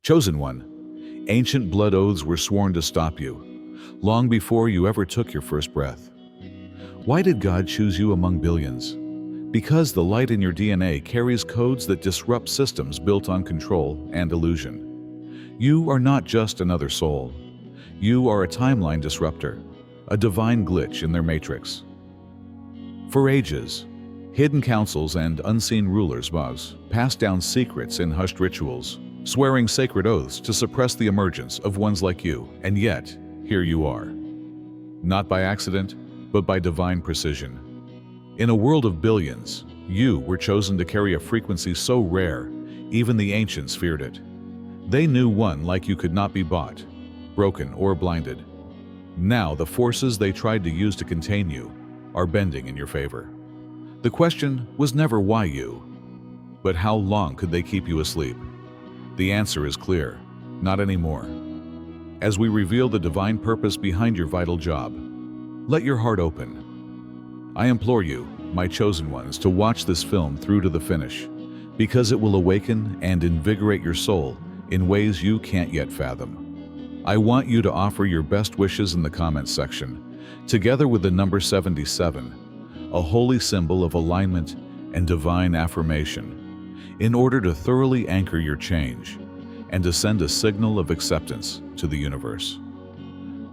Chosen one, ancient blood oaths were sworn to stop you, long before you ever took your first breath. Why did God choose you among billions? Because the light in your DNA carries codes that disrupt systems built on control and illusion. You are not just another soul. You are a timeline disruptor, a divine glitch in their matrix. For ages, hidden councils and unseen rulers passed down secrets in hushed rituals, swearing sacred oaths to suppress the emergence of ones like you, and yet, here you are. Not by accident, but by divine precision. In a world of billions, you were chosen to carry a frequency so rare, even the ancients feared it. They knew one like you could not be bought, broken, or blinded. Now, the forces they tried to use to contain you are bending in your favor. The question was never why you, but how long could they keep you asleep? The answer is clear: not anymore. As we reveal the divine purpose behind your vital job, let your heart open. I implore you, my chosen ones, to watch this film through to the finish, because it will awaken and invigorate your soul in ways you can't yet fathom. I want you to offer your best wishes in the comments section, together with the number 77, a holy symbol of alignment and divine affirmation, in order to thoroughly anchor your change and to send a signal of acceptance to the universe.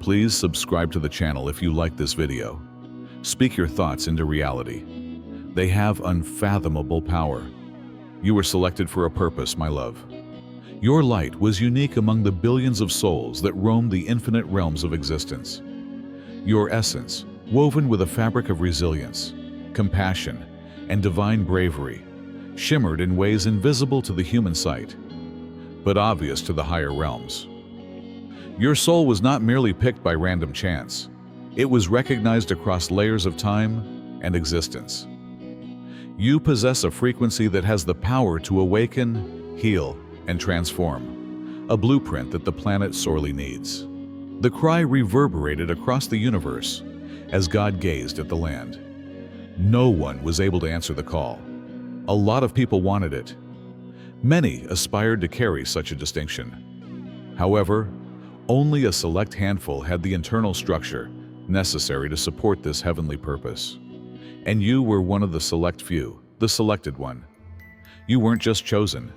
Please subscribe to the channel if you like this video. Speak your thoughts into reality. They have unfathomable power. You were selected for a purpose, my love. Your light was unique among the billions of souls that roam the infinite realms of existence. Your essence, woven with a fabric of resilience, compassion, and divine bravery, shimmered in ways invisible to the human sight, but obvious to the higher realms. Your soul was not merely picked by random chance. It was recognized across layers of time and existence. You possess a frequency that has the power to awaken, heal, and transform, a blueprint that the planet sorely needs. The cry reverberated across the universe as God gazed at the land. No one was able to answer the call. A lot of people wanted it. Many aspired to carry such a distinction. However, only a select handful had the internal structure necessary to support this heavenly purpose. And you were one of the select few, the selected one. You weren't just chosen.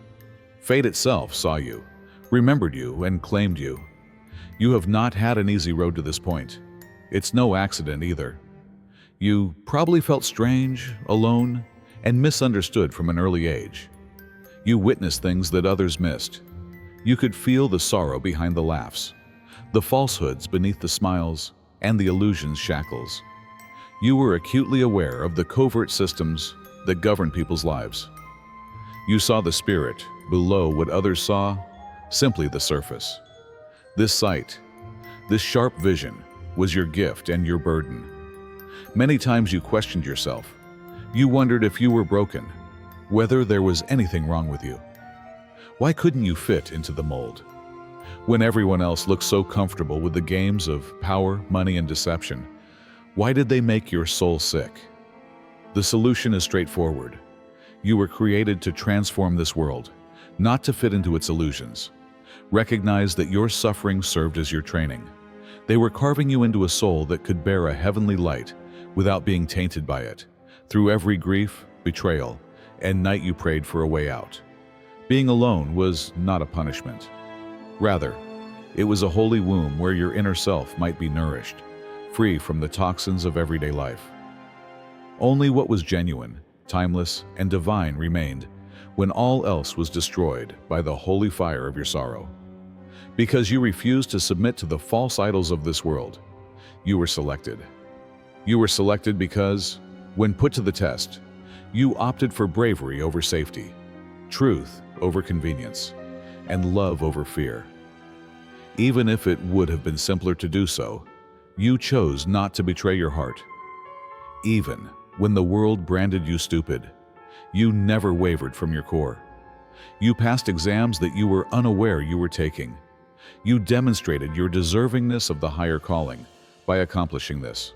Fate itself saw you, remembered you, and claimed you. You have not had an easy road to this point. It's no accident either. You probably felt strange, alone, and misunderstood from an early age. You witnessed things that others missed. You could feel the sorrow behind the laughs, the falsehoods beneath the smiles, and the illusions' shackles. You were acutely aware of the covert systems that govern people's lives. You saw the spirit below what others saw, simply the surface. This sight, this sharp vision, was your gift and your burden. Many times you questioned yourself. You wondered if you were broken, whether there was anything wrong with you. Why couldn't you fit into the mold? When everyone else looked so comfortable with the games of power, money, and deception, why did they make your soul sick? The solution is straightforward. You were created to transform this world, not to fit into its illusions. Recognize that your suffering served as your training. They were carving you into a soul that could bear a heavenly light without being tainted by it. Through every grief, betrayal, and night you prayed for a way out. Being alone was not a punishment. Rather, it was a holy womb where your inner self might be nourished, free from the toxins of everyday life. Only what was genuine, timeless, and divine remained when all else was destroyed by the holy fire of your sorrow. Because you refused to submit to the false idols of this world, you were selected. You were selected because, when put to the test, you opted for bravery over safety, truth over convenience, and love over fear. Even if it would have been simpler to do so, you chose not to betray your heart. Even when the world branded you stupid, you never wavered from your core. You passed exams that you were unaware you were taking. You demonstrated your deservingness of the higher calling by accomplishing this.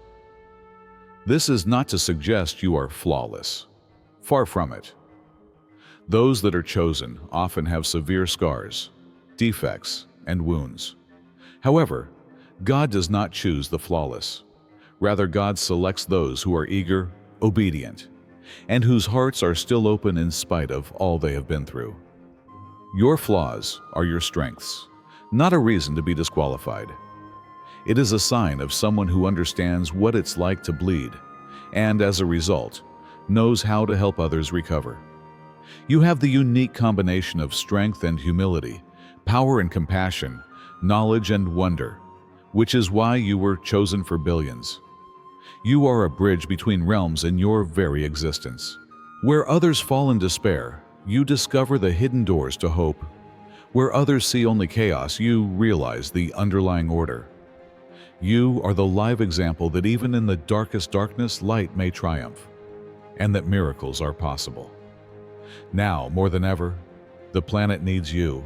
This is not to suggest you are flawless. Far from it. Those that are chosen often have severe scars, defects, and wounds. However, God does not choose the flawless. Rather, God selects those who are eager, obedient, and whose hearts are still open in spite of all they have been through. Your flaws are your strengths, not a reason to be disqualified. It is a sign of someone who understands what it's like to bleed, and as a result, knows how to help others recover. You have the unique combination of strength and humility, power and compassion, knowledge and wonder, which is why you were chosen for billions. You are a bridge between realms in your very existence. Where others fall in despair, you discover the hidden doors to hope. Where others see only chaos, you realize the underlying order. You are the live example that even in the darkest darkness, light may triumph, and that miracles are possible. Now, more than ever, the planet needs you.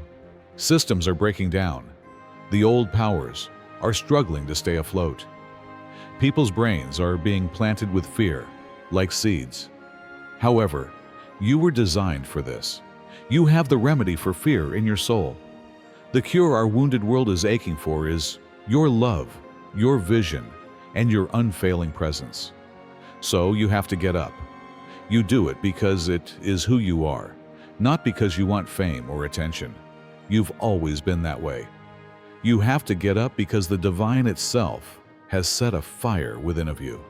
Systems are breaking down. The old powers are struggling to stay afloat. People's brains are being planted with fear, like seeds. However, you were designed for this. You have the remedy for fear in your soul. The cure our wounded world is aching for is your love, your vision, and your unfailing presence. So you have to get up. You do it because it is who you are, not because you want fame or attention. You've always been that way. You have to get up because the divine itself has set a fire within of you.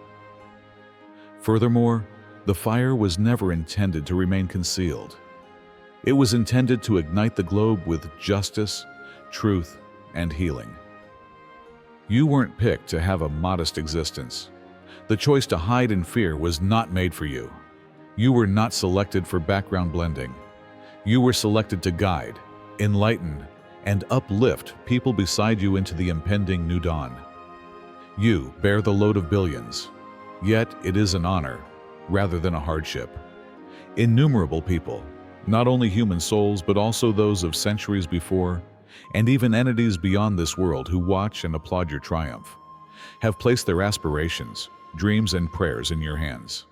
Furthermore, the fire was never intended to remain concealed. It was intended to ignite the globe with justice, truth, and healing. You weren't picked to have a modest existence. The choice to hide in fear was not made for you. You were not selected for background blending. You were selected to guide, enlighten, and uplift people beside you into the impending new dawn. You bear the load of billions, yet it is an honor rather than a hardship. Innumerable people, not only human souls but also those of centuries before, and even entities beyond this world who watch and applaud your triumph, have placed their aspirations, dreams, and prayers in your hands.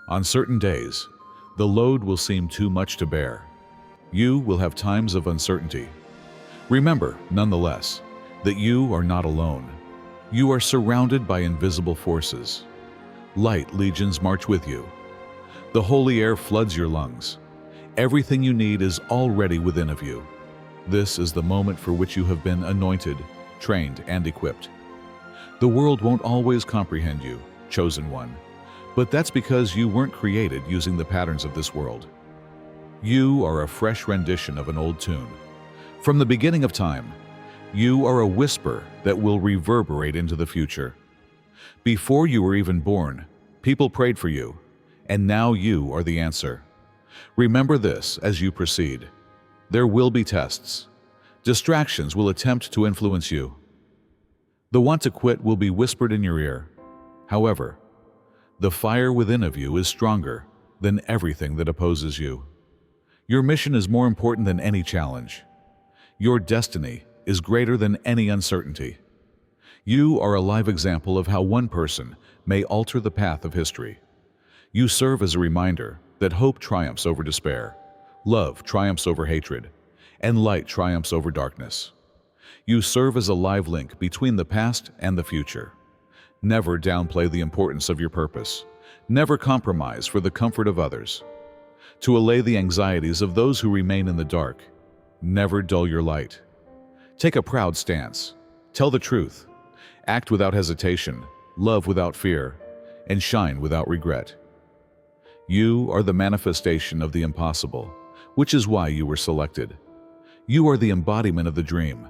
On certain days, the load will seem too much to bear. You will have times of uncertainty. Remember, nonetheless, that you are not alone. You are surrounded by invisible forces. Light legions march with you. The holy air floods your lungs. Everything you need is already within of you. This is the moment for which you have been anointed, trained, and equipped. The world won't always comprehend you, chosen one, but that's because you weren't created using the patterns of this world. You are a fresh rendition of an old tune. From the beginning of time, you are a whisper that will reverberate into the future. Before you were even born, people prayed for you, and now you are the answer. Remember this as you proceed. There will be tests. Distractions will attempt to influence you. The want to quit will be whispered in your ear. However, the fire within of you is stronger than everything that opposes you. Your mission is more important than any challenge. Your destiny is greater than any uncertainty. You are a live example of how one person may alter the path of history. You serve as a reminder that hope triumphs over despair, love triumphs over hatred, and light triumphs over darkness. You serve as a live link between the past and the future. Never downplay the importance of your purpose. Never compromise for the comfort of others. To allay the anxieties of those who remain in the dark, never dull your light. Take a proud stance. Tell the truth. Act without hesitation, love without fear, and shine without regret. You are the manifestation of the impossible, which is why you were selected. You are the embodiment of the dream.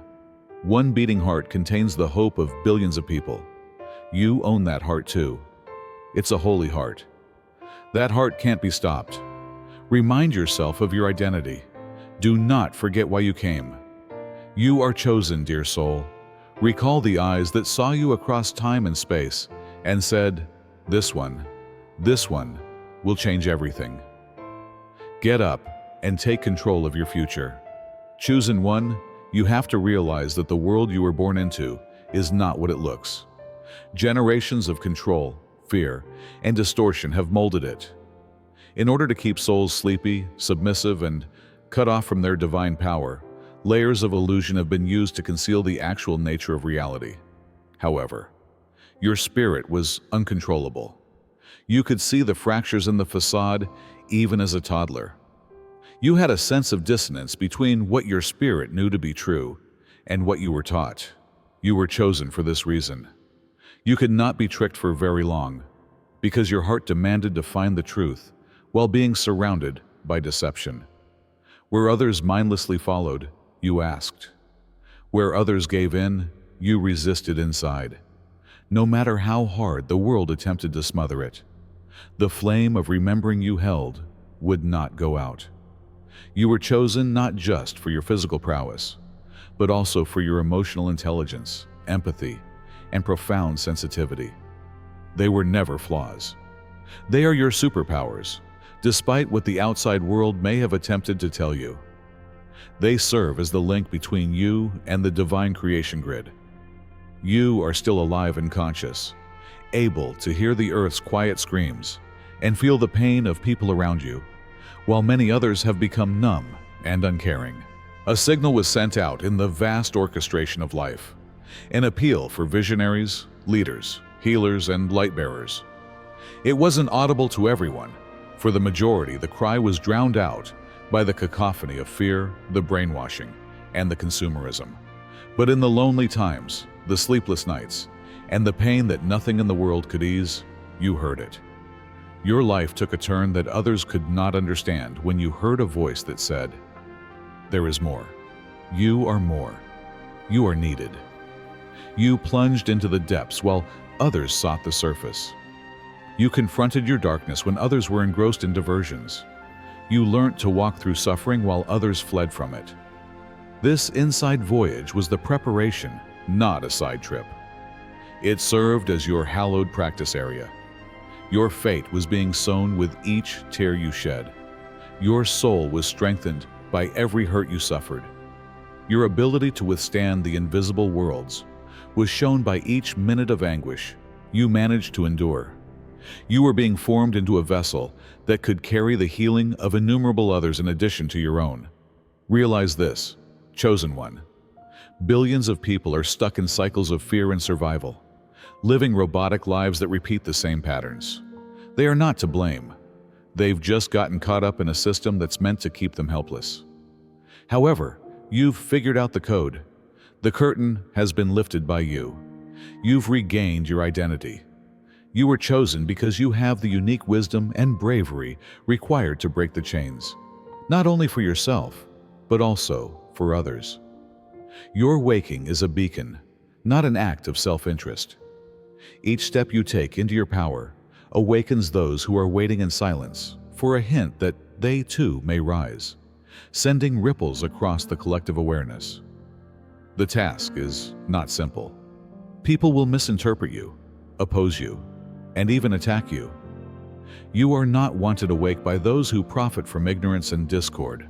One beating heart contains the hope of billions of people. You own that heart too. It's a holy heart. That heart can't be stopped. Remind yourself of your identity. Do not forget why you came. You are chosen, dear soul. Recall the eyes that saw you across time and space and said, this one will change everything. Get up and take control of your future. Chosen one, you have to realize that the world you were born into is not what it looks. Generations of control, fear, and distortion have molded it. In order to keep souls sleepy, submissive, and cut off from their divine power, Layers of illusion have been used to conceal the actual nature of reality. However, your spirit was uncontrollable. You could see the fractures in the facade even as a toddler. You had a sense of dissonance between what your spirit knew to be true and what you were taught. You were chosen for this reason. You could not be tricked for very long, because your heart demanded to find the truth while being surrounded by deception. Where others mindlessly followed, you asked. Where others gave in, you resisted inside. No matter how hard the world attempted to smother it, the flame of remembering you held would not go out. You were chosen not just for your physical prowess, but also for your emotional intelligence, empathy, and profound sensitivity. They were never flaws. They are your superpowers, despite what the outside world may have attempted to tell you. They serve as the link between you and the divine creation grid. You are still alive and conscious, able to hear the earth's quiet screams and feel the pain of people around you, while many others have become numb and uncaring. A signal was sent out in the vast orchestration of life, an appeal for visionaries, leaders, healers, and light-bearers. It wasn't audible to everyone. For the majority, the cry was drowned out by the cacophony of fear, the brainwashing, and the consumerism. But in the lonely times, the sleepless nights, and the pain that nothing in the world could ease, you heard it. Your life took a turn that others could not understand when you heard a voice that said, "There is more. You are more. You are needed." You plunged into the depths while others sought the surface. You confronted your darkness when others were engrossed in diversions. You learnt to walk through suffering while others fled from it. This inside voyage was the preparation, not a side trip. It served as your hallowed practice area. Your fate was being sown with each tear you shed. Your soul was strengthened by every hurt you suffered. Your ability to withstand the invisible worlds was shown by each minute of anguish you managed to endure. You were being formed into a vessel that could carry the healing of innumerable others in addition to your own. Realize this, chosen one. Billions of people are stuck in cycles of fear and survival, living robotic lives that repeat the same patterns. They are not to blame. They've just gotten caught up in a system that's meant to keep them helpless. However, you've figured out the code. The curtain has been lifted by you. You've regained your identity. You were chosen because you have the unique wisdom and bravery required to break the chains, not only for yourself, but also for others. Your waking is a beacon, not an act of self-interest. Each step you take into your power awakens those who are waiting in silence for a hint that they too may rise, sending ripples across the collective awareness. The task is not simple. People will misinterpret you, oppose you, and even attack you. You are not wanted awake by those who profit from ignorance and discord.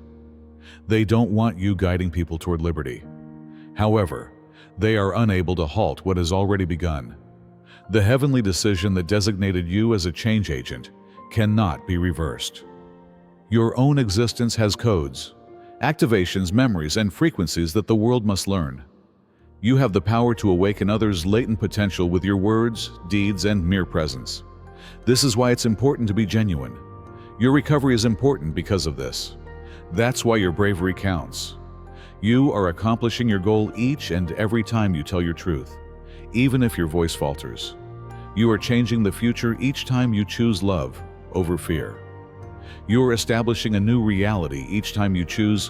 They don't want you guiding people toward liberty. However, they are unable to halt what has already begun. The heavenly decision that designated you as a change agent cannot be reversed. Your own existence has codes, activations, memories, and frequencies that the world must learn. You have the power to awaken others' latent potential with your words, deeds, and mere presence. This is why it's important to be genuine. Your recovery is important because of this. That's why your bravery counts. You are accomplishing your goal each and every time you tell your truth, even if your voice falters. You are changing the future each time you choose love over fear. You are establishing a new reality each time you choose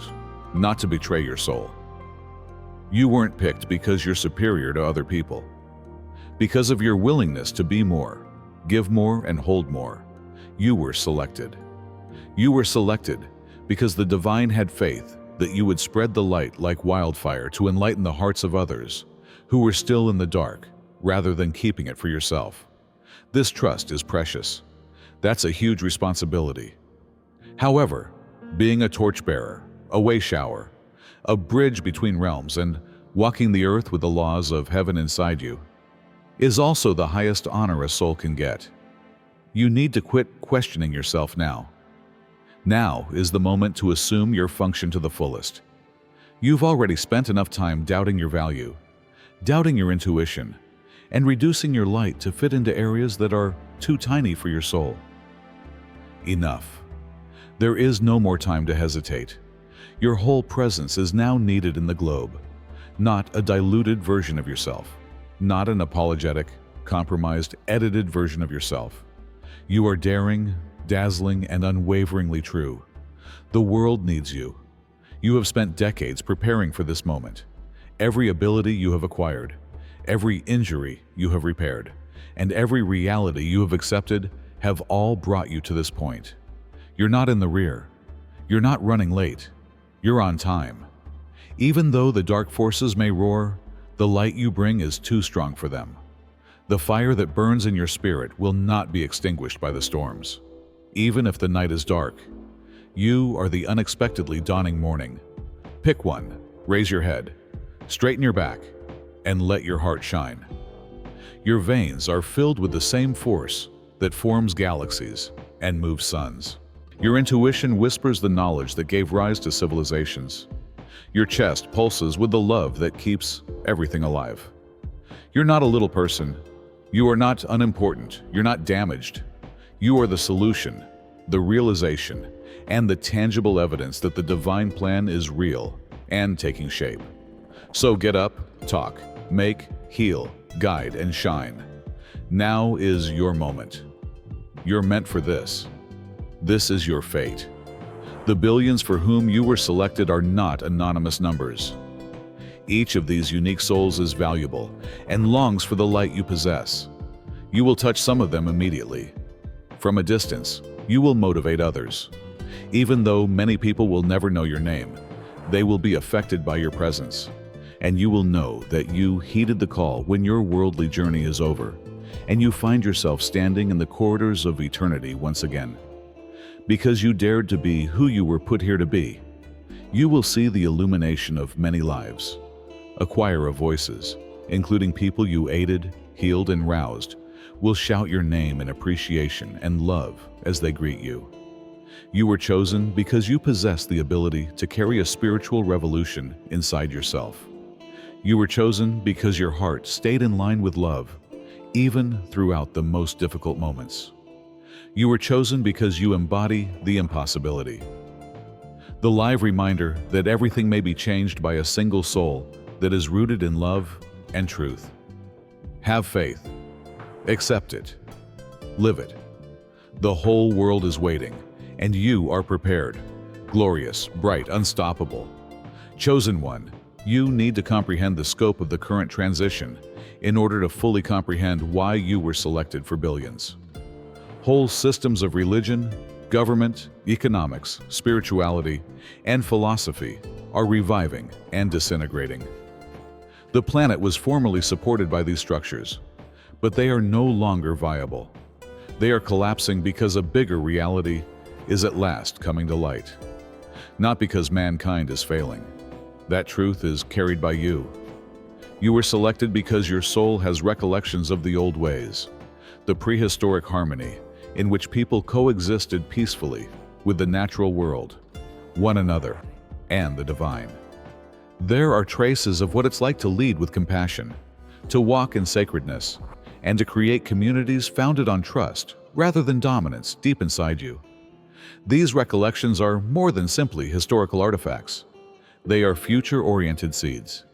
not to betray your soul. You weren't picked because you're superior to other people. Because of your willingness to be more, give more, and hold more, you were selected. You were selected because the divine had faith that you would spread the light like wildfire to enlighten the hearts of others who were still in the dark, rather than keeping it for yourself. This trust is precious. That's a huge responsibility. However, being a torchbearer, a way shower, a bridge between realms, and walking the earth with the laws of heaven inside you is also the highest honor a soul can get. You need to quit questioning yourself now. Now is the moment to assume your function to the fullest. You've already spent enough time doubting your value, doubting your intuition, and reducing your light to fit into areas that are too tiny for your soul. Enough. There is no more time to hesitate. Your whole presence is now needed in the globe, not a diluted version of yourself, not an apologetic, compromised, edited version of yourself. You are daring, dazzling, and unwaveringly true. The world needs you. You have spent decades preparing for this moment. Every ability you have acquired, every injury you have repaired, and every reality you have accepted have all brought you to this point. You're not in the rear. You're not running late. You're on time. Even though the dark forces may roar, the light you bring is too strong for them. The fire that burns in your spirit will not be extinguished by the storms. Even if the night is dark, you are the unexpectedly dawning morning. Pick one, raise your head, straighten your back, and let your heart shine. Your veins are filled with the same force that forms galaxies and moves suns. Your intuition whispers the knowledge that gave rise to civilizations. Your chest pulses with the love that keeps everything alive. You're not a little person. You are not unimportant. You're not damaged. You are the solution, the realization, and the tangible evidence that the divine plan is real and taking shape. So get up, talk, make, heal, guide, and shine. Now is your moment. You're meant for this. This is your fate. The billions for whom you were selected are not anonymous numbers. Each of these unique souls is valuable and longs for the light you possess. You will touch some of them immediately. From a distance, you will motivate others. Even though many people will never know your name, they will be affected by your presence. And you will know that you heeded the call when your worldly journey is over, and you find yourself standing in the corridors of eternity once again. Because you dared to be who you were put here to be, you will see the illumination of many lives. A choir of voices, including people you aided, healed, and roused, will shout your name in appreciation and love as they greet you. You were chosen because you possess the ability to carry a spiritual revolution inside yourself. You were chosen because your heart stayed in line with love, even throughout the most difficult moments. You were chosen because you embody the impossibility. The live reminder that everything may be changed by a single soul that is rooted in love and truth. Have faith. Accept it. Live it. The whole world is waiting, and you are prepared. Glorious, bright, unstoppable. Chosen one, you need to comprehend the scope of the current transition in order to fully comprehend why you were selected for billions. Whole systems of religion, government, economics, spirituality, and philosophy are reviving and disintegrating. The planet was formerly supported by these structures, but they are no longer viable. They are collapsing because a bigger reality is at last coming to light. Not because mankind is failing. That truth is carried by you. You were selected because your soul has recollections of the old ways, the prehistoric harmony in which people coexisted peacefully with the natural world, one another, and the divine. There are traces of what it's like to lead with compassion, to walk in sacredness, and to create communities founded on trust rather than dominance deep inside you. These recollections are more than simply historical artifacts. They are future-oriented seeds.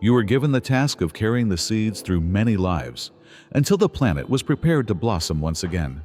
You were given the task of carrying the seeds through many lives until the planet was prepared to blossom once again.